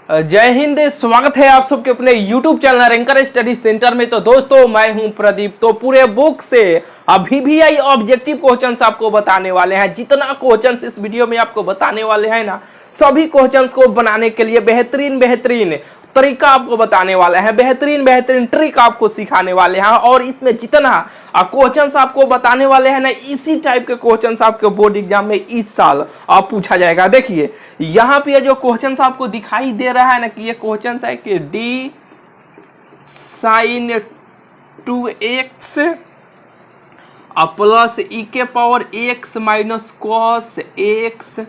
जय हिंद। स्वागत है आप सबके अपने YouTube channel anchor study centre में। तो दोस्तों मैं हूं प्रदीप। तो पूरे बुक से अभी भी आई ऑब्जेक्टिव क्वेश्चंस आपको बताने वाले हैं। जितना क्वेश्चंस इस वीडियो में आपको बताने वाले हैं ना, सभी क्वेश्चंस को बनाने के लिए बेहतरीन तरीका आपको बताने वाला है, बेहतरीन ट्रिक आपको सिखाने वाले हैं। और इसमें जितना क्वेश्चंस आपको बताने वाले हैं ना, इसी टाइप के क्वेश्चंस आपके बोर्ड एग्जाम में इस साल पूछा जाएगा। देखिए यहाँ पे जो क्वेश्चंस आपको दिखाई दे रहा है ना, कि ये क्वेश्चंस है कि डी साइन 2x प्लस ई के power x minus cos x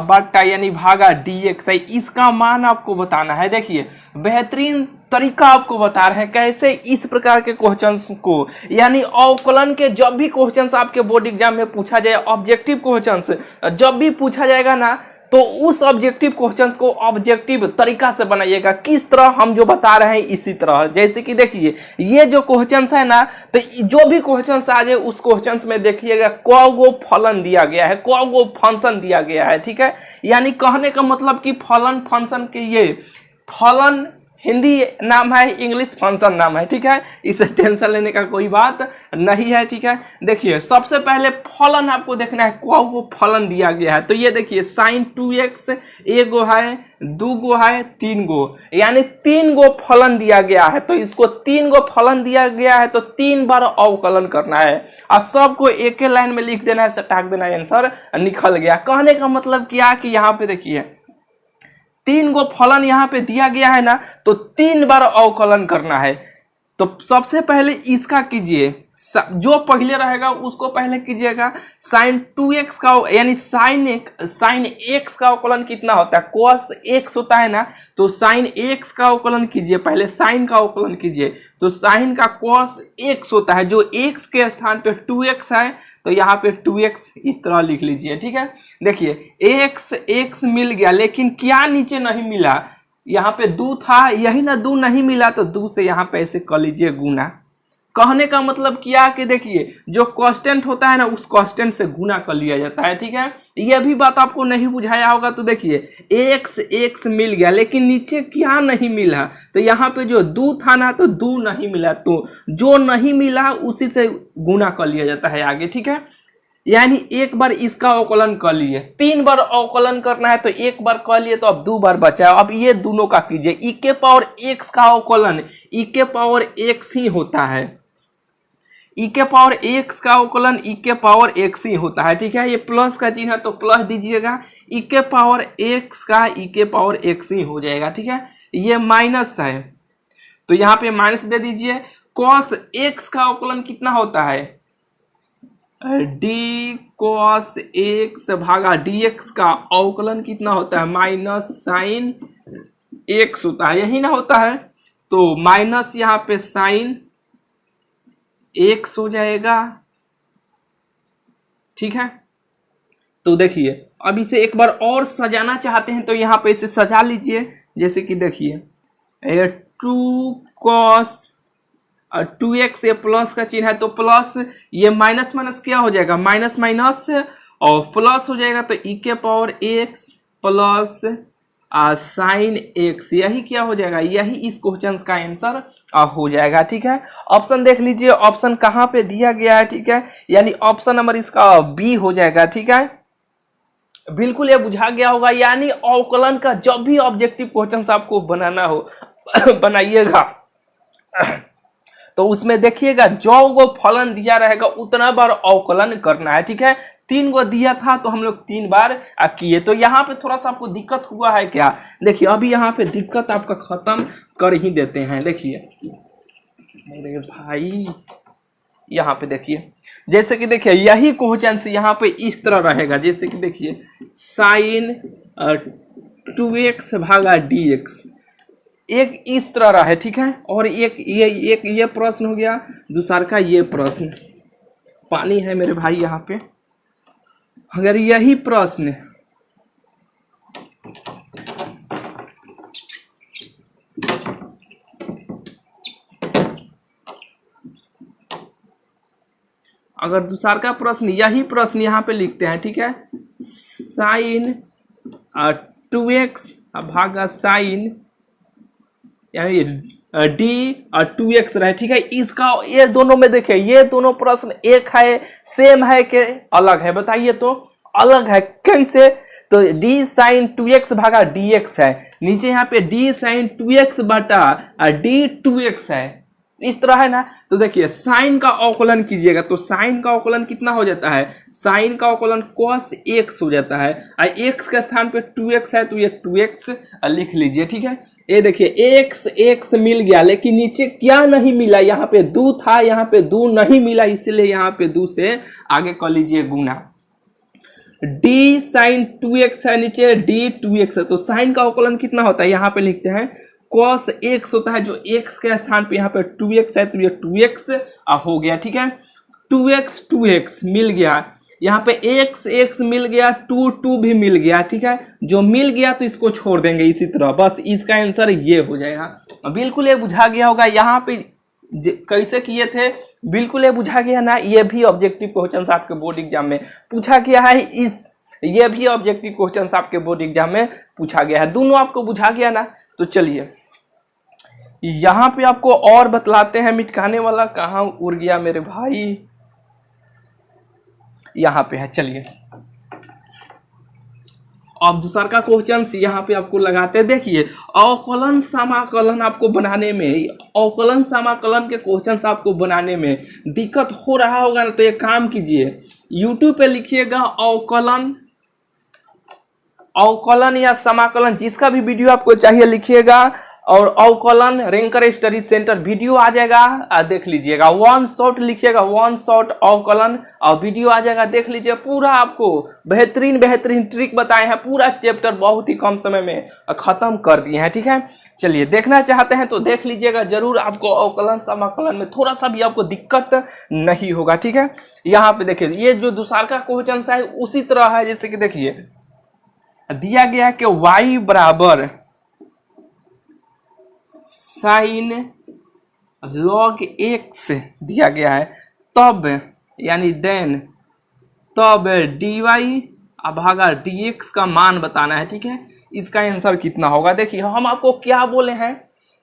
बटा यानी भागा dx है। इसका मान आपको बताना है। देखिए बेहतरीन तरीका आपको बता रहे हैं कैसे इस प्रकार के क्वेश्चंस को, यानी अवकलन के जब भी क्वेश्चंस आपके बोर्ड एग्जाम में पूछा जाए, ऑब्जेक्टिव क्वेश्चंस जब भी पूछा जाएगा ना, तो उस ऑब्जेक्टिव क्वेश्चंस को ऑब्जेक्टिव तरीका से बनाइएगा। किस तरह हम जो बता रहे हैं इसी तरह। जैसे कि देखिए ये जो क्वेश्चंस है ना, तो जो भी क्वेश्चंस आ जाए उस क्वेश्चंस में देखिएगा कौगो फलन दिया गया है, कौगो फंक्शन दिया गया है। ठीक है, यानी कहने का मतलब कि फलन फंक्शन के ये फलन हिंदी नाम है, इंग्लिश फंक्शन नाम है। ठीक है, इसे टेंशन लेने का कोई बात नहीं है। ठीक है, देखिए सबसे पहले फलन आपको देखना है, को फलन दिया गया है। तो ये देखिए साइन 2x एगो है, दो गो है, तीन गो, यानी 3 गो फलन दिया गया है। तो इसको 3 गो फलन दिया गया है तो 3 बार अवकलन करना है और सबको एक ही लाइन में लिख देना है, सटाक देना है, आंसर निकल गया। कहने का मतलब क्या कि यहाँ पे देखिए 3 गो फलन यहाँ पे दिया गया है ना, तो 3 बार अवकलन करना है। तो सबसे पहले इसका कीजिए, जो पहले रहेगा उसको पहले कीजिएगा। साइन 2x का यानी साइन x का अवकलन कितना होता है, cos x होता है ना, तो साइन x का अवकलन कीजिए। पहले साइन का अवकलन कीजिए, तो साइन का cos x होता है, जो x के स्थान पे 2x है तो यहाँ पे 2x इस तरह लिख लीजिए। ठीक है, देखिए x मिल गया, लेकिन क्या नीचे नहीं मिला, यहाँ पे 2 था, यही ना 2 नहीं मिला तो 2 से यहाँ पे ऐसे कर लीजिए गुना। कहने का मतलब क्या कि देखिए जो कांस्टेंट होता है ना, उस कांस्टेंट से गुना कर लिया जाता है। ठीक है, यह भी बात आपको नहीं बुझाया होगा। तो देखिए x मिल गया, लेकिन नीचे क्या नहीं मिला, तो यहाँ पे जो 2 था ना, तो 2 नहीं मिला, तो जो नहीं मिला उसी से गुना कर लिया जाता है आगे। ठीक है, यानी एक बार इसका अवकलन कर लिए, 3 बार अवकलन करना है तो एक बार कर लिए, तो अब 2 बार बचा। अब ये दोनों का कीजिए, ई के पावर x का अवकलन ई के पावर x ही होता है, ई के पावर x का अवकलन ई के पावर x ही होता है। ठीक है, ये प्लस का चिन्ह है तो प्लस दीजिएगा, ई के पावर x का ई के पावर x ही हो जाएगा। ठीक है, ये माइनस है तो यहाँ पे माइनस दे दीजिए। cos x का अवकलन कितना होता है, डी cos x भागा dx का अवकलन कितना होता है, माइनस साइन x होता है, यही ना होता है। तो माइनस यहाँ पे साइन x हो जाएगा। ठीक है, तो देखिए अब इसे एक बार और सजाना चाहते हैं तो यहाँ पे इसे सजा लीजिए। जैसे कि देखिए 2 cos 2x, ये प्लस का चिन्ह है तो प्लस, ये माइनस माइनस क्या हो जाएगा, माइनस माइनस और प्लस हो जाएगा, तो ई के power x plus sign x, यही क्या हो जाएगा, यही इस क्वेश्चन का आंसर हो जाएगा। ठीक है, ऑप्शन देख लीजिए, ऑप्शन कहाँ पे दिया गया है। ठीक है, यानी ऑप्शन नंबर इसका बी हो जाएगा। ठीक है, बिल्कुल ये बुझा गया होगा। यानी अवकलन का जब भी ऑब्जेक्टिव क्वेश्चन आपको बनाना हो बनाइएगा तो उसमें देखिएगा जो वो फलन दिया रहेगा उतना बार अवकलन करना है। ठीक है, 3 गो दिया था तो हम लोग 3 बार किए। तो यहाँ पे थोड़ा सा आपको दिक्कत हुआ है क्या, देखिए अभी यहाँ पे दिक्कत आपका खत्म कर ही देते हैं। देखिए मेरे भाई यहाँ पे देखिए, जैसे कि देखिए यही क्वेश्चन से यहाँ पे इस तरह रहेगा। जैसे कि देखिए साइन 2x भागा dx एक इस तरह रहा है। ठीक है, और एक ये प्रश्न हो गया, दूसरा का ये प्रश्न, पानी है मेरे भाई यहाँ पे। अगर यही प्रश्न अगर दूसरा का प्रश्न यही प्रश्न यहाँ पे लिखते हैं। ठीक है, साइन 2x भागा साइन यानी डी और 2x रहे, ठीक है। इसका ये दोनों में देखिए, ये दोनों प्रश्न एक है, सेम है कि अलग है, बताइए तो। अलग है, कैसे? तो d साइन 2x भागा dx है, नीचे यहाँ पे d साइन 2x बटा d 2x है, इस तरह है ना। तो देखिए साइन का अवकलन कीजिएगा तो साइन का अवकलन कितना हो जाता है, साइन का अवकलन cos x हो जाता है, और x के स्थान पे 2x है तो ये 2x लिख लीजिए, ठीक है। ये देखिए x मिल गया, लेकिन नीचे क्या नहीं मिला, यहाँ पे 2 था, यहाँ पे 2 नहीं मिला, इसीलिए यहाँ पे 2 से आगे कर लीजिए गुना। d साइन 2x है, नीचे d 2x है, तो साइन का अवकलन कितना होता है, यहाँ पे लिखते हैं cos x होता है, जो x के स्थान पे यहाँ पे 2x है तो ये 2x हो गया, ठीक है। 2x मिल गया, यहाँ पे x मिल गया, 2 भी मिल गया, ठीक है। जो मिल गया तो इसको छोड़ देंगे इसी तरह, बस इसका आंसर ये हो जाएगा। बिल्कुल ये बुझा गया होगा, यहाँ पे कैसे किए थे, बिल्कुल ये बुझा गया ना। ये भी ऑब्जेक्टिव क्वेश्चन आपके बोर्ड एग्जाम में पूछा गया है, ये भी ऑब्जेक्टिव क्वेश्चन आपके बोर्ड एग्जाम में पूछा गया है, दोनों आपको बुझा गया ना। तो चलिए यहां पे आपको और बतलाते हैं, मिटकाने वाला कहां उड़ गया मेरे भाई, यहां पे है। चलिए अब दूसरा का क्वेश्चन यहाँ पे आपको लगाते हैं। देखिए अवकलन समाकलन आपको बनाने में, अवकलन समाकलन के क्वेश्चन आपको बनाने में दिक्कत हो रहा होगा ना, तो एक काम कीजिए, YouTube पे लिखिएगा अवकलन या समाकलन, जिसका भी वीडियो आपको चाहिए लिखिएगा, और अवकलन रैंकर स्टडी सेंटर वीडियो आ जाएगा, देख लीजिएगा। 1 शॉट लिखिएगा, 1 शॉट अवकलन, और वीडियो आ जाएगा, देख लीजिए। पूरा आपको बेहतरीन ट्रिक बताए हैं, पूरा चैप्टर बहुत ही कम समय में खत्म कर दिए हैं, ठीक है। चलिए देखना चाहते हैं तो देख लीजिएगा जरूर, आपको अवकलन समाकलन में थोड़ा सा भी आपको दिक्कत नहीं होगा, ठीक है। यहाँ पे देखिए ये जो दूसरा का क्वेश्चन है उसी तरह है, जैसे कि देखिए दिया गया है कि y बराबर साइन log x दिया गया है, तब यानी देन तब dy भागा dx का मान बताना है, ठीक है। इसका आंसर कितना होगा, देखिए हम आपको क्या बोले हैं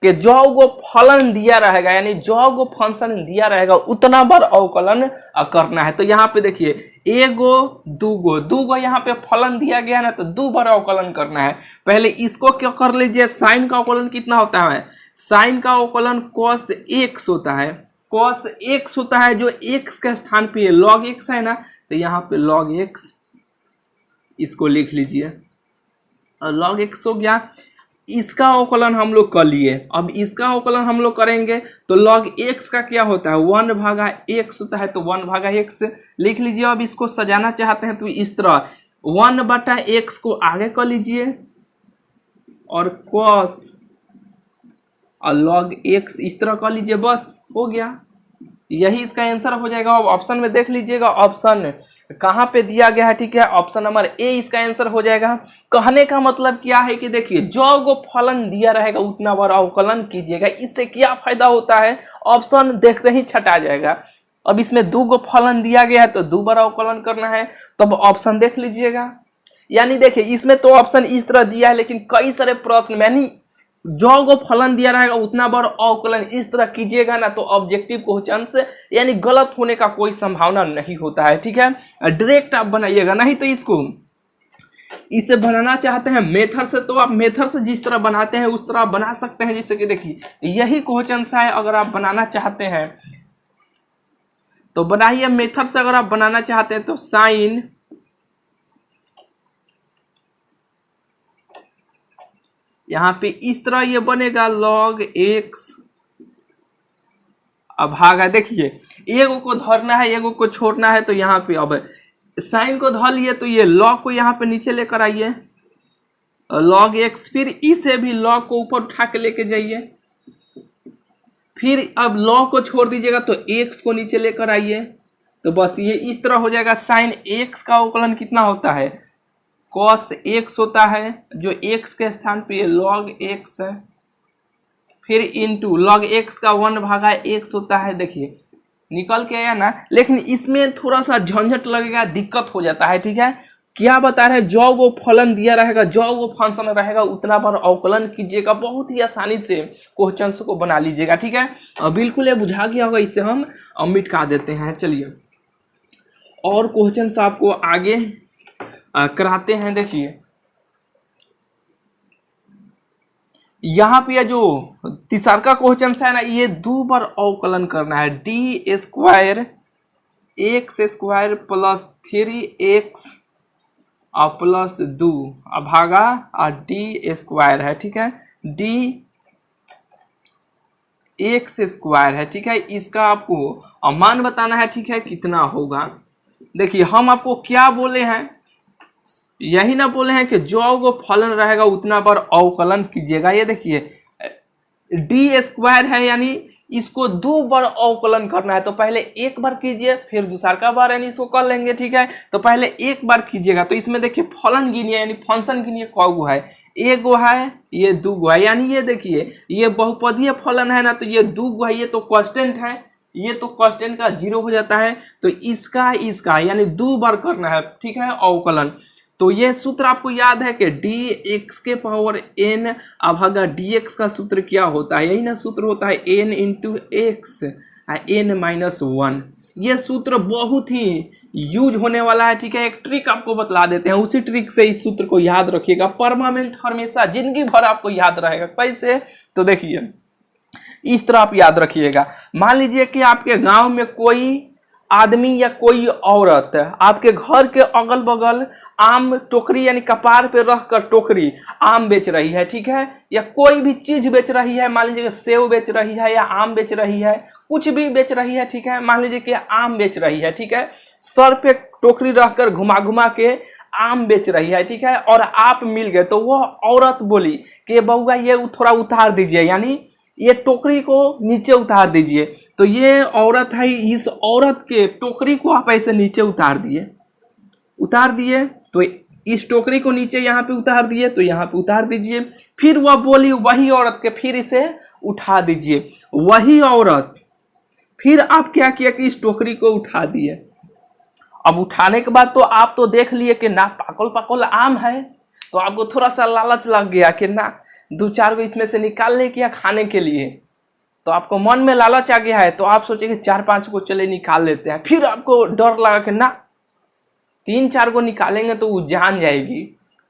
कि जो वो फलन दिया रहेगा, यानी जो वो फंक्शन दिया रहेगा उतना बार अवकलन करना है। तो यहाँ पे देखिए एगो दूगो यहाँ पे फलन दिया गया ना, तो 2 बार अवकलन करना है। पहले इसको क्या कर लीजिए, साइन का अवकलन कितना होता है, साइन का अवकलन cos x होता है, cos x होता है, जो x के स्थान पे log x है ना, तो यहाँ पे log x इसको लिख लीजिए, और log x हो गया। इसका अवकलन हम लोग कर लिए, अब इसका अवकलन हम लोग करेंगे तो log x का क्या होता है, 1 भागा x होता है, तो 1 भागा x लिख लीजिए। अब इसको सजाना चाहते हैं तो इस तरह 1 बटा x को आगे कर लीजिए, और cos और log x इस तरह कर लीजिए, बस हो गया, यही इसका आंसर हो जाएगा। अब ऑप्शन में देख लीजिएगा, ऑप्शन कहाँ पे दिया गया है, ठीक है, ऑप्शन नंबर ए इसका आंसर हो जाएगा। कहने का मतलब क्या है कि देखिए जो वो फलन दिया रहेगा उतना बार अवकलन कीजिएगा, इससे क्या फायदा होता है, ऑप्शन देखते ही छटा जाएगा। अब इसमें 2 फलन दिया गया है तो 2 बार अवकलन करना है, तब ऑप्शन देख लीजिएगा। यानी देखिए इसमें तो ऑप्शन इस तरह दिया है, लेकिन कई सारे प्रश्न में यानी जो को फलन दिया रहेगा उतना बार अवकलन इस तरह कीजिएगा ना, तो ऑब्जेक्टिव क्वेश्चन से यानी गलत होने का कोई संभावना नहीं होता है, ठीक है। डायरेक्ट आप बनाइएगा, नहीं तो इसे बनाना चाहते हैं मेथड से, तो आप मेथड से जिस तरह बनाते हैं उस तरह आप बना सकते हैं। जैसे कि देखिए यही क्वेश्चन है, अगर आप बनाना चाहते हैं तो बनाइए मेथड से। अगर आप बनाना चाहते हैं तो साइन यहाँ पे इस तरह ये बनेगा log x अब भागा, देखिए एगो को धरना है एगो को छोड़ना है, तो यहाँ पे अब साइन को धर लिए तो ये log को यहाँ पे नीचे लेकर आइए log x, फिर इसे भी log को ऊपर उठा के लेके जाइए, फिर अब log को छोड़ दीजिएगा तो x को नीचे लेकर आइए, तो बस ये इस तरह हो जाएगा। साइन x का अवकलन कितना होता है, cos x होता है, जो x के स्थान पे ये log x है, फिर इंटू log x का 1 भागा x होता है। देखिए निकल के आया ना, लेकिन इसमें थोड़ा सा झंझट लगेगा, दिक्कत हो जाता है, ठीक है। क्या बता रहे हैं, जो वो फलन दिया रहेगा, जो वो फंक्शन रहेगा उतना बार अवकलन कीजिएगा। बहुत ही आसानी से क्वेश्चंस को बना लीजिएगा, ठीक है। बिल्कुल ये बुझा गया होगा, इसे हम मिटा देते हैं। चलिए और क्वेश्चंस आपको आगे कराते हैं। देखिए यहाँ पे जो तीसरा का क्वेश्चन है ना, ये 2 बार अवकलन करना है। D square x square plus 3x plus 2 भागा डी स्क्वायर है, ठीक है। डी एक्स स्क्वायर है, ठीक है। इसका आपको मान बताना है, ठीक है, कितना होगा। देखिए हम आपको क्या बोले हैं, यही ना बोले हैं कि जो वो फलन रहेगा उतना बार अवकलन कीजिएगा। ये देखिए डी स्क्वायर है, यानी इसको 2 बार अवकलन करना है। तो पहले एक बार कीजिए, फिर दूसरा का बार यानी इसको कर लेंगे, ठीक है। तो पहले एक बार कीजिएगा। तो इसमें देखिए फलन गिनिए, यानी फंक्शन गिनिए, कौ है, एगो है, ये 2 है, यानी ये देखिए ये बहुपदीय फलन है ना, तो ये 2 है, ये तो कांस्टेंट है, ये तो कांस्टेंट का 0 हो जाता है। तो इसका यानी 2 बार करना है, ठीक है, अवकलन। तो ये सूत्र आपको याद है कि डी एक्स के पावर एन भागा डी एक्स का सूत्र क्या होता है, यही ना सूत्र होता है N into X N minus 1। ये सूत्र बहुत ही यूज होने वाला है, ठीक है। एक ट्रिक आपको बतला देते हैं, उसी ट्रिक से इस सूत्र को याद रखिएगा, परमानेंट हमेशा जिंदगी भर आपको याद रहेगा। कैसे, तो देखिए इस तरह आप याद रखिएगा। मान लीजिए कि आपके गांव में कोई आदमी या कोई औरत आपके घर के अगल बगल आम टोकरी यानी कपार पे रख कर टोकरी आम बेच रही है, ठीक है, या कोई भी चीज बेच रही है। मान लीजिए सेव बेच रही है या आम बेच रही है, कुछ भी बेच रही है, ठीक है। मान लीजिए कि आम बेच रही है, ठीक है, सर पे टोकरी रखकर घुमा घुमा के आम बेच रही है, ठीक है, और आप मिल गए। तो वो औरत बोली कि बउआ ये थोड़ा उतार दीजिए, यानी ये टोकरी को नीचे उतार दीजिए। तो ये औरत है, इस औरत के टोकरी को आप ऐसे नीचे उतार दिए, तो इस टोकरी को नीचे यहाँ पे उतार दिए, तो यहाँ पे उतार दीजिए। फिर वह बोली वही औरत के, फिर इसे उठा दीजिए। वही औरत फिर आप क्या किया कि इस टोकरी को उठा दिए। अब उठाने के बाद तो आप तो देख लिए कि ना पाकल पाकल आम है, तो आपको थोड़ा सा लालच लग गया कि ना 2-4 को इसमें से निकाल ले किया खाने के लिए। तो आपको मन में लालच आ गया है, तो आप सोचे कि 4-5 को चले निकाल लेते हैं। फिर आपको डर लगा कि ना 3-4 को निकालेंगे तो वो जान जाएगी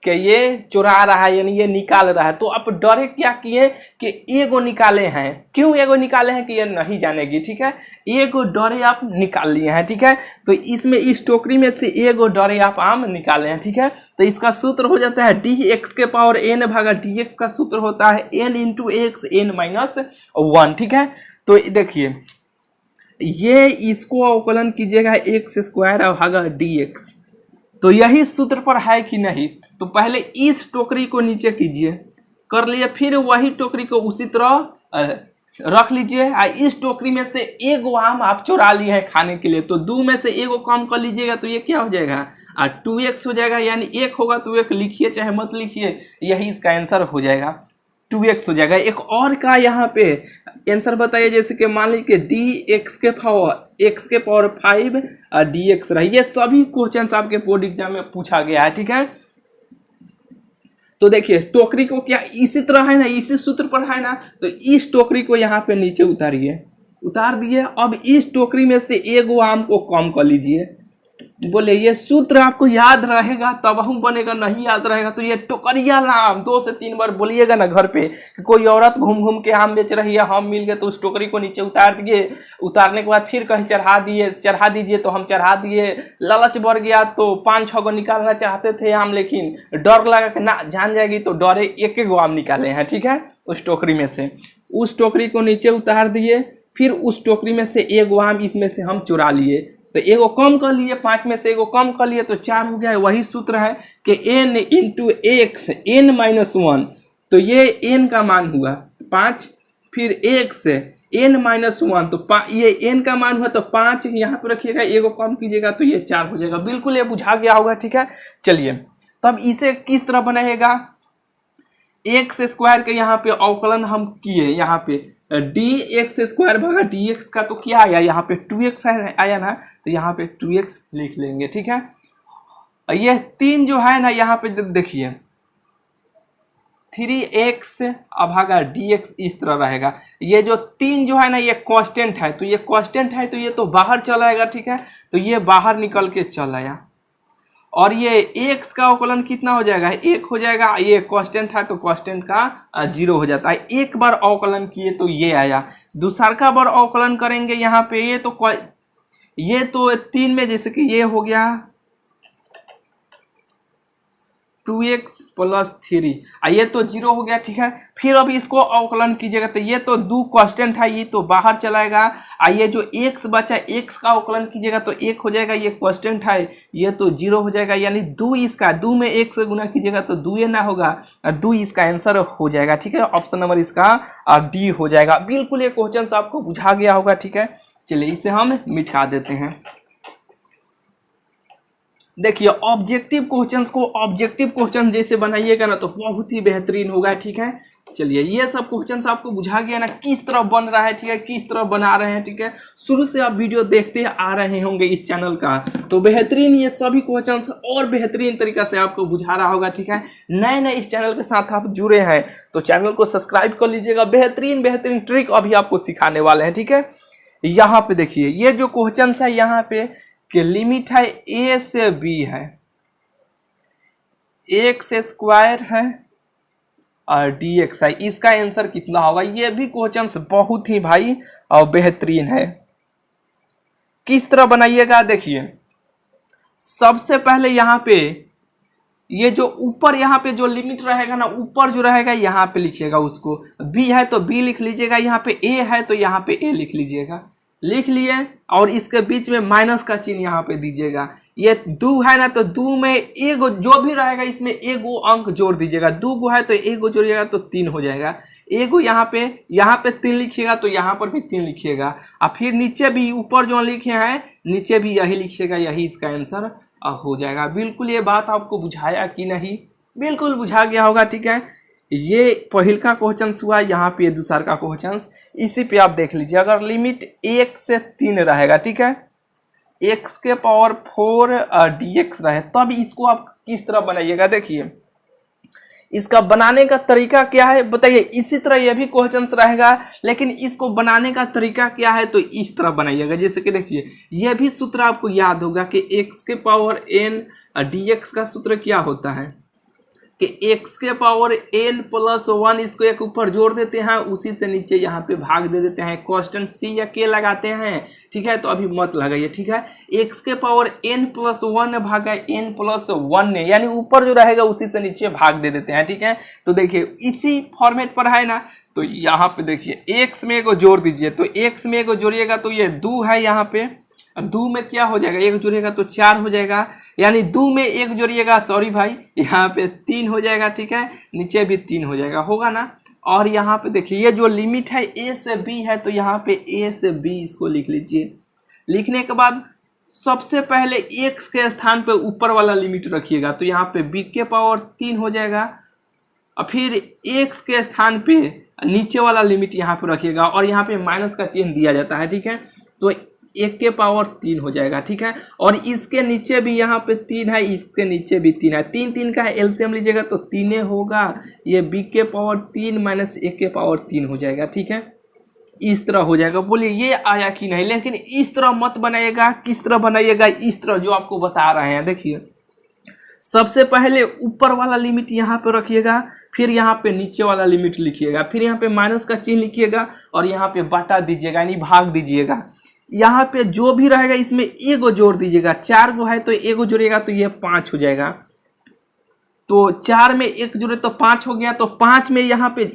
कि ये चुरा रहा है, यानी ये निकाल रहा है। तो आप डरे क्या किए कि एगो निकाले हैं। क्यों एगो निकाले हैं कि ये नहीं जानेगी, ठीक है, एगो डरे आप निकाल लिए हैं, ठीक है। तो इसमें इस टोकरी में से एगो डरे आप आम निकाले हैं, ठीक है। तो इसका सूत्र हो जाता है डी एक्स के पावर एन भागा डी एक्स का सूत्र होता है N into X N minus 1, ठीक है। तो देखिए ये इसको अवकलन कीजिएगा एक्स स्क्वायर भागा डी एक्स। तो यही सूत्र पर है कि नहीं। तो पहले इस टोकरी को नीचे कीजिए, कर लिए, फिर वही टोकरी को उसी तरह रख लीजिए। इस टोकरी में से एगो आम आप चुरा लिए हैं खाने के लिए, तो 2 में से एगो कम कर लीजिएगा, तो ये क्या हो जाएगा 2x हो जाएगा, यानी 1 होगा तो 1 लिखिए चाहे मत लिखिए, यही इसका आंसर हो जाएगा, 2x हो जाएगा। एक और का यहाँ पे आंसर बताइए, जैसे कि मान लीजिए डी एक्स के पावर 5 डी एक्स रही। ये सभी क्वेश्चंस आपके बोर्ड एग्जाम में पूछा गया है, ठीक है। तो देखिए टोकरी को क्या इसी तरह है ना, इसी सूत्र पर है ना, तो इस टोकरी को यहाँ पे नीचे उतारिए, उतार दिए। अब इस टोकरी में से एगो आम को कम कर लीजिए। बोले ये सूत्र आपको याद रहेगा तब हम बनेगा, नहीं याद रहेगा तो ये टोकरिया आम 2 से 3 बार बोलिएगा ना घर पे कि कोई औरत घूम घूम के आम बेच रही है, हम मिल गए तो उस टोकरी को नीचे उतार दिए। उतारने के बाद फिर कहीं चढ़ा दीजिए, तो हम चढ़ा दिए। लालच बढ़ गया तो 5-6 को निकालना चाहते थे आम, लेकिन डर लगा कि ना जान जाएगी, तो डरे 1-1 आम निकाले हैं, ठीक है, उस टोकरी में से। उस टोकरी को नीचे उतार दिए, फिर उस टोकरी में से एगो आम इसमें से हम चुरा लिए, तो एगो कम कर लिए, 5 में से एगो कम कर लिए, तो 4 हो गया। वही सूत्र है कि n into x n minus 1, तो ये n का मान हुआ 5, फिर x n माइनस 1, तो ये n का मान हुआ, तो 5 यहाँ पे रखिएगा, एगो कम कीजिएगा तो ये 4 हो जाएगा। बिल्कुल ये बुझा गया होगा, ठीक है। चलिए तब इसे किस तरह बनाएगा, एक्स स्क्वायर के यहाँ पे अवकलन हम किए, यहाँ पे डी एक्स स्क्वायर भागा डी एक्स का तो क्या आया, यहाँ पे 2x आया ना, तो यहाँ पे 2x लिख लेंगे, ठीक है। ये 3 जो है ना यहाँ पे देखिए 3x भागा dx इस तरह रहेगा। ये जो 3 जो है ना ये कांस्टेंट है, तो ये कांस्टेंट है तो ये तो बाहर चला आएगा, ठीक है, तो ये बाहर निकल के चल आया। और ये x का अवकलन कितना हो जाएगा, 1 हो जाएगा। ये कांस्टेंट है तो कांस्टेंट का 0 हो जाता है। एक बार अवकलन किए तो ये आया, दूसरा बार अवकलन करेंगे यहाँ पे ये तो 3 में जैसे कि ये हो गया 2x + 3, ये तो 0 हो गया, ठीक है। फिर अब इसको अवकलन कीजिएगा तो ये तो 2 कांस्टेंट है, ये तो बाहर चलाएगा। ये जो x बचा, x का अवकलन कीजिएगा तो 1 हो जाएगा, ये कांस्टेंट है, ये तो 0 हो जाएगा। यानी 2 इसका 2 में 1 से गुना कीजिएगा तो 2 ना होगा, 2 इसका आंसर हो जाएगा, ठीक है। ऑप्शन नंबर इसका डी हो जाएगा। बिल्कुल ये क्वेश्चन आपको बुझा गया होगा, ठीक है। चलिए इसे हम मिटा देते हैं। देखिए ऑब्जेक्टिव क्वेश्चंस को ऑब्जेक्टिव क्वेश्चन जैसे बनाइएगा ना तो बहुत ही बेहतरीन होगा, ठीक है। चलिए ये सब क्वेश्चंस आपको बुझा गया ना किस तरह बन रहा है, ठीक है, किस तरह बना रहे हैं, ठीक है। शुरू से आप वीडियो देखते आ रहे होंगे इस चैनल का, तो बेहतरीन ये सभी क्वेश्चंस और बेहतरीन तरीका से आपको बुझा रहा होगा, ठीक है। नए नए इस चैनल के साथ आप जुड़े हैं तो चैनल को सब्सक्राइब कर लीजिएगा। बेहतरीन बेहतरीन ट्रिक अभी आपको सिखाने वाले हैं, ठीक है। यहाँ पे देखिए ये जो क्वेश्चंस है यहाँ पे कि लिमिट है a से b है, x² है और dx है, इसका आंसर कितना होगा। ये भी क्वेश्चंस बहुत ही भाई और बेहतरीन है। किस तरह बनाइएगा देखिए, सबसे पहले यहाँ पे ये जो ऊपर यहाँ पे जो लिमिट रहेगा ना, ऊपर जो रहेगा यहाँ पे लिखिएगा उसको, b है तो b लिख लीजिएगा, यहाँ पे a है तो यहाँ पे a लिख लीजिएगा, लिख लिए। और इसके बीच में माइनस का चिन्ह यहाँ पे दीजिएगा। ये 2 है ना तो 2 में एगो जो भी रहेगा इसमें एगो अंक जोड़ दीजिएगा। 2 गो है तो एगो जोड़िएगा तो 3 हो जाएगा। एगो यहाँ पे 3 लिखिएगा तो यहाँ पर भी 3 लिखिएगा। और फिर नीचे भी ऊपर जो लिखे हैं नीचे भी यही लिखिएगा, यही इसका आंसर हो जाएगा। बिल्कुल ये बात आपको बुझाया कि नहीं, बिल्कुल बुझा गया होगा, ठीक है। ये पहल का क्वेश्चन हुआ, यहाँ पे दूसरा का क्वेश्चन, इसी पे आप देख लीजिए। अगर लिमिट 1 से 3 रहेगा, ठीक है, x⁴ dx रहे तब इसको आप किस तरह बनाइएगा। देखिए इसका बनाने का तरीका क्या है बताइए। इसी तरह ये भी क्वेश्चन रहेगा, लेकिन इसको बनाने का तरीका क्या है तो इस तरह बनाइएगा। जैसे कि देखिए यह भी सूत्र आपको याद होगा कि x⁴n dx का सूत्र क्या होता है कि x⁴n + 1 इसको एक ऊपर जोड़ देते हैं, उसी से नीचे यहाँ पे भाग दे देते हैं, कांस्टेंट c या k लगाते हैं, ठीक है। तो अभी मत लगाइए, ठीक है। x⁴n + 1 भागा n + 1 ने, यानी ऊपर जो रहेगा उसी से नीचे भाग दे देते हैं, ठीक है। तो देखिए इसी फॉर्मेट पर है ना, तो यहाँ पे देखिए x में एगो जोड़ दीजिए, तो x में एगो जोड़िएगा तो ये 2 है, यहाँ पे 2 में क्या हो जाएगा, एक जोड़िएगा तो 4 हो जाएगा। यानी 2 में एक जोड़िएगा, सॉरी भाई, यहाँ पे 3 हो जाएगा, ठीक है, नीचे भी 3 हो जाएगा, होगा ना। और यहाँ पे देखिए ये जो लिमिट है a से b है तो यहाँ पे a से b इसको लिख लीजिए। लिखने के बाद सबसे पहले x के स्थान पे ऊपर वाला लिमिट रखिएगा, तो यहाँ पे b⁴ हो जाएगा। और फिर x के स्थान पे नीचे वाला लिमिट यहाँ पे रखिएगा और यहाँ पे माइनस का चिन्ह दिया जाता है, ठीक है। तो 1⁴ हो जाएगा, ठीक है। और इसके नीचे भी यहाँ पे 3 है, इसके नीचे भी 3 है, 3 का एलसीएम लीजिएगा तो 3 होगा। ये b⁴ - 1⁴ हो जाएगा, ठीक है। इस तरह हो जाएगा। बोलिए ये आया कि नहीं। लेकिन इस तरह मत बनाइएगा, किस तरह बनाइएगा, इस तरह जो आपको बता रहे हैं। देखिए सबसे पहले ऊपर वाला लिमिट यहाँ पे रखिएगा, फिर यहाँ पे नीचे वाला लिमिट लिखिएगा, फिर यहाँ पे माइनस का चिन्ह लिखिएगा और यहाँ पे बटा दीजिएगा, यानी भाग दीजिएगा। यहाँ पे जो भी रहेगा इसमें एगो जोड़ दीजिएगा। 4 गो है तो एगो जोड़िएगा तो ये 5 हो जाएगा। तो 4 में 1 जोड़े तो 5 हो गया। तो 5 में यहाँ पे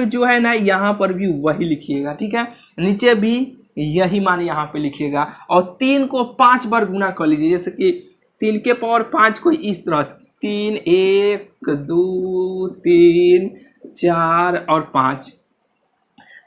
जो है ना, यहाँ पर भी वही लिखिएगा, ठीक है। नीचे भी यही मान यहाँ पे लिखिएगा और 3 को 5 बार गुना कर लीजिए। जैसे कि 3⁵ को इस तरह 3 1 2 3 4 और 5।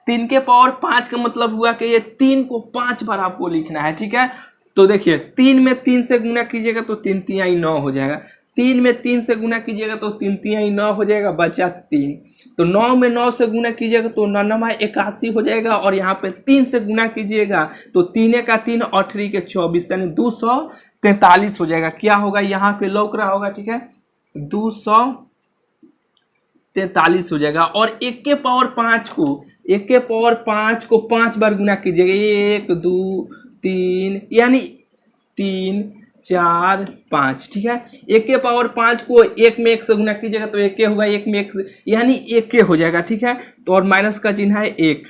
3⁵ का मतलब हुआ कि ये 3 को 5 बार आपको लिखना है, ठीक है। तो देखिए 3 में 3 से गुना कीजिएगा तो 3 3 9 हो जाएगा। 3 में 3 से गुना कीजिएगा तो 3 3 9 हो जाएगा, बचा 3। तो 9 में 9 से गुना कीजिएगा तो 9 81 हो जाएगा। और यहाँ पे 3 से गुना कीजिएगा तो 3 का 3 8 के 24, यानी 243 हो जाएगा। क्या होगा यहाँ पे लौक रहा होगा, ठीक है, 243 हो जाएगा। और 1 के पावर 5 को 5 बार गुना कीजिएगा, 1 2 3 यानी 3 4 5, ठीक है। 1 के पावर 5 को 1 में 1 से गुना कीजिएगा तो 1 होगा, 1 में 1 यानी 1 हो जाएगा, ठीक है। तो और माइनस का चिन्ह है 1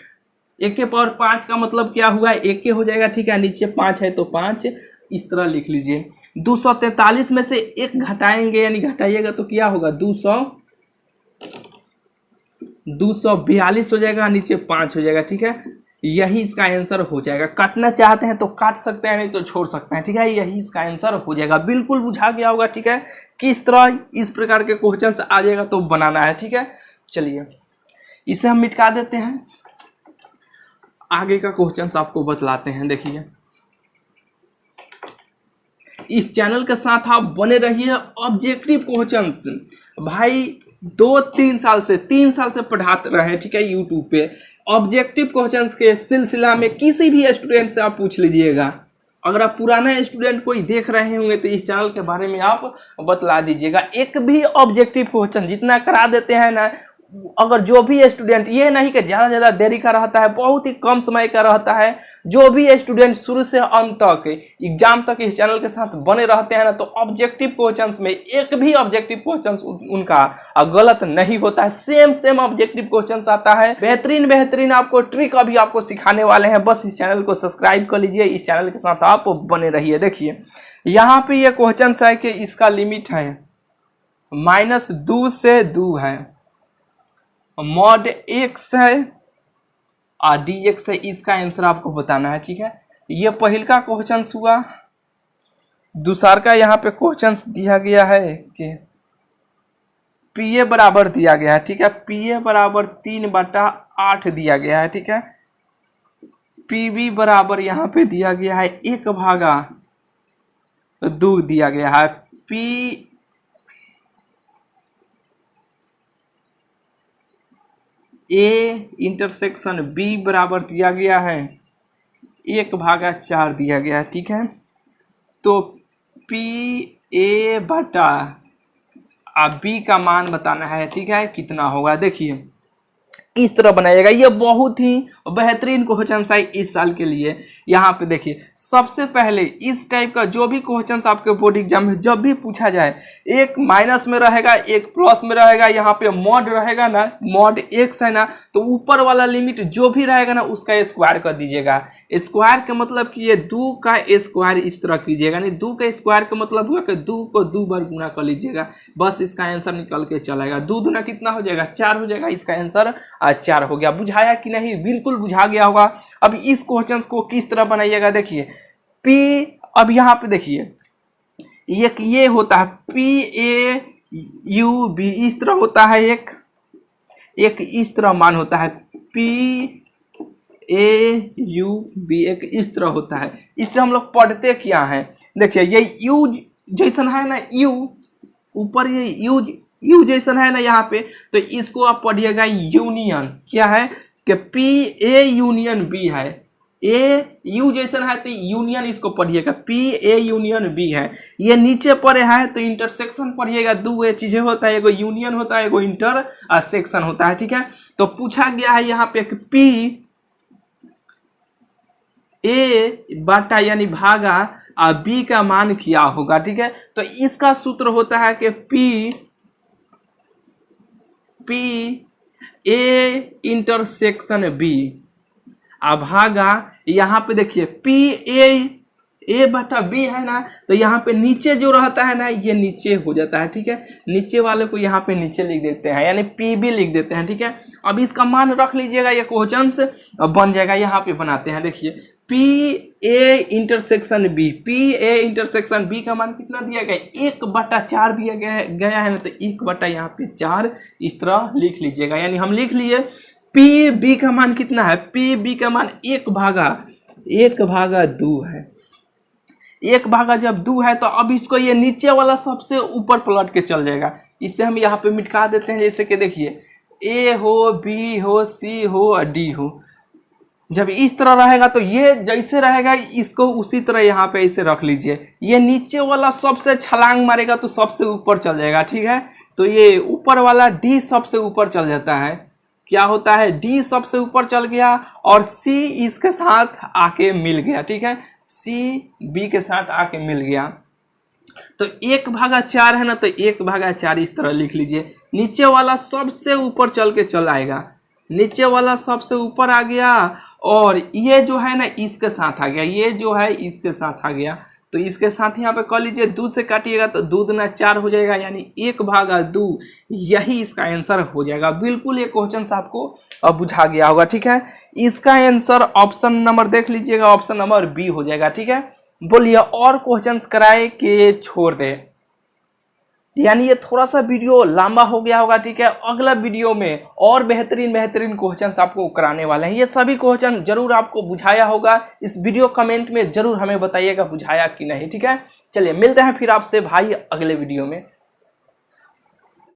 के पावर 5 का मतलब क्या हुआ, 1 हो जाएगा, ठीक है। नीचे 5 है तो 5 इस तरह लिख लीजिए। 243 में से 1 घटाएंगे यानी घटाइएगा तो क्या होगा, 242 हो जाएगा, नीचे 5 हो जाएगा, ठीक है। यही इसका आंसर हो जाएगा। काटना चाहते हैं तो काट सकते हैं, नहीं तो छोड़ सकते हैं, ठीक है। यही इसका आंसर हो जाएगा। बिल्कुल बुझा गया होगा, ठीक है। किस तरह इस प्रकार के क्वेश्चन आ जाएगा तो बनाना है, ठीक है। चलिए इसे हम मिटा देते हैं, आगे का क्वेश्चन आपको बतलाते हैं। देखिए इस चैनल के साथ आप बने रहिए। ऑब्जेक्टिव क्वेश्चंस भाई 3 साल से पढ़ाते रहे हैं, ठीक है, यूट्यूब पे। ऑब्जेक्टिव क्वेश्चंस के सिलसिला में किसी भी स्टूडेंट से आप पूछ लीजिएगा। अगर आप पुराना स्टूडेंट कोई देख रहे होंगे तो इस चैनल के बारे में आप बतला दीजिएगा। एक भी ऑब्जेक्टिव क्वेश्चन जितना करा देते हैं ना, अगर जो भी स्टूडेंट, ये नहीं कि ज़्यादा देरी का रहता है, बहुत ही कम समय का रहता है, जो भी स्टूडेंट शुरू से अंत तक एग्जाम तक इस चैनल के साथ बने रहते हैं ना, तो ऑब्जेक्टिव क्वेश्चंस में एक भी ऑब्जेक्टिव क्वेश्चंस उनका गलत नहीं होता है। सेम ऑब्जेक्टिव क्वेश्चंस आता है। बेहतरीन आपको ट्रिक अभी आपको सिखाने वाले हैं। बस इस चैनल को सब्सक्राइब कर लीजिए, इस चैनल के साथ आप बने रहिए। देखिए यहाँ पे ये क्वेश्चन है कि इसका लिमिट है -2 से 2 है, मॉड x है और dx है। इसका आंसर आपको बताना है, ठीक है। ये पहल का क्वेश्चन हुआ। दूसरा का यहाँ पे क्वेश्चन दिया गया है कि PA बराबर दिया गया है, ठीक है। PA बराबर 3/8 दिया गया है, ठीक है। PB बराबर यहाँ पे दिया गया है 1/2 दिया गया है। A इंटरसेक्शन B बराबर दिया गया है 1/4 दिया गया है, ठीक है। तो PA बटा B का मान बताना है, ठीक है, कितना होगा। देखिए किस तरह बनाइएगा। ये बहुत ही बेहतरीन क्वेश्चन है इस साल के लिए। यहाँ पे देखिए सबसे पहले इस टाइप का जो भी क्वेश्चन आपके बोर्ड एग्जाम में जब भी पूछा जाए, एक माइनस में रहेगा, एक प्लस में रहेगा, यहाँ पे मॉड रहेगा ना, मॉड x है ना, तो ऊपर वाला लिमिट जो भी रहेगा ना उसका स्क्वायर कर दीजिएगा। स्क्वायर का मतलब कि ये 2 का स्क्वायर इस तरह कीजिएगा, नहीं 2 का स्क्वायर का मतलब हुआ कि 2 को 2 बार गुना कर लीजिएगा, बस इसका आंसर निकल के चलेगा। 2 दूना कितना हो जाएगा, 4 हो जाएगा। इसका आंसर 4 हो गया। बुझाया कि नहीं, बिल्कुल बुझा गया होगा। अब इस क्वेश्चन को किस तरह बनाइएगा, देखिए P, अब यहाँ पे देखिए ये होता है PAUB इस तरह होता है, एक इस तरह मान होता है PAUB, एक इस तरह होता है। इससे हम लोग पढ़ते क्या है, देखिए ये U जैसन है ना, U ऊपर ये U जैसन है ना यहाँ पे, तो इसको आप पढ़िएगा यूनियन। क्या है कि PA यूनियन B है, A U जैसन है तो यूनियन इसको पढ़िएगा, PA यूनियन B है। ये नीचे पड़े है तो इंटरसेक्शन पढ़िएगा। 2 चीजें होता है, एगो यूनियन होता है, एगो इंटरसेक्शन होता है, ठीक है। तो पूछा गया है यहाँ पे कि PA बटा यानी भागा B का मान क्या होगा, ठीक है। तो इसका सूत्र होता है कि PA इंटरसेक्शन B भागा, यहाँ पे देखिए PA बटा B है ना, तो यहाँ पे नीचे जो रहता है ना ये नीचे हो जाता है, ठीक है। नीचे वाले को यहाँ पे नीचे लिख देते हैं, यानी PB लिख देते हैं, ठीक है। अब इसका मान रख लीजिएगा, ये क्वेश्चन बन जाएगा। यहाँ पे बनाते हैं, देखिए PA intersection B, PA intersection B का मान कितना दिया गया, 1/4 दिया गया है ना, तो 1 यहाँ पे 4 इस तरह लिख लीजिएगा। यानी हम लिख लिए PB का मान कितना है, PB का मान 1/2 है। 1 जब 2 है तो अब इसको ये नीचे वाला सबसे ऊपर पलट के चल जाएगा। इससे हम यहाँ पे मिटा देते हैं। जैसे कि देखिए A हो, B हो, C हो और D हो, जब इस तरह रहेगा तो ये जैसे रहेगा इसको उसी तरह यहाँ पे इसे रख लीजिए। ये नीचे वाला सबसे छलांग मारेगा तो सबसे ऊपर चल जाएगा, ठीक है। तो ये ऊपर वाला डी सबसे ऊपर चल जाता है। क्या होता है, डी सबसे ऊपर चल गया और सी इसके साथ आके मिल गया, ठीक है। सी बी के साथ आके मिल गया तो 1/4 है ना, तो 1/4 इस तरह लिख लीजिए। नीचे वाला सबसे ऊपर चल के चल आएगा, नीचे वाला सबसे ऊपर आ गया और ये जो है ना इसके साथ आ गया, ये जो है इसके साथ आ गया। तो इसके साथ यहाँ पे कर लीजिए, 2 से काटिएगा तो 2 दूना 4 हो जाएगा, यानी 1/2 यही इसका आंसर हो जाएगा। बिल्कुल ये क्वेश्चन आपको अब बुझा गया होगा, ठीक है। इसका आंसर ऑप्शन नंबर देख लीजिएगा, ऑप्शन नंबर बी हो जाएगा, ठीक है। बोलिए और क्वेश्चंस कराए कि छोड़ दे। यानी ये थोड़ा सा वीडियो लंबा हो गया होगा, ठीक है। अगला वीडियो में और बेहतरीन क्वेश्चंस आपको कराने वाले हैं। ये सभी क्वेश्चन जरूर आपको बुझाया होगा, इस वीडियो कमेंट में जरूर हमें बताइएगा बुझाया कि नहीं, ठीक है। चलिए मिलते हैं फिर आपसे भाई अगले वीडियो में।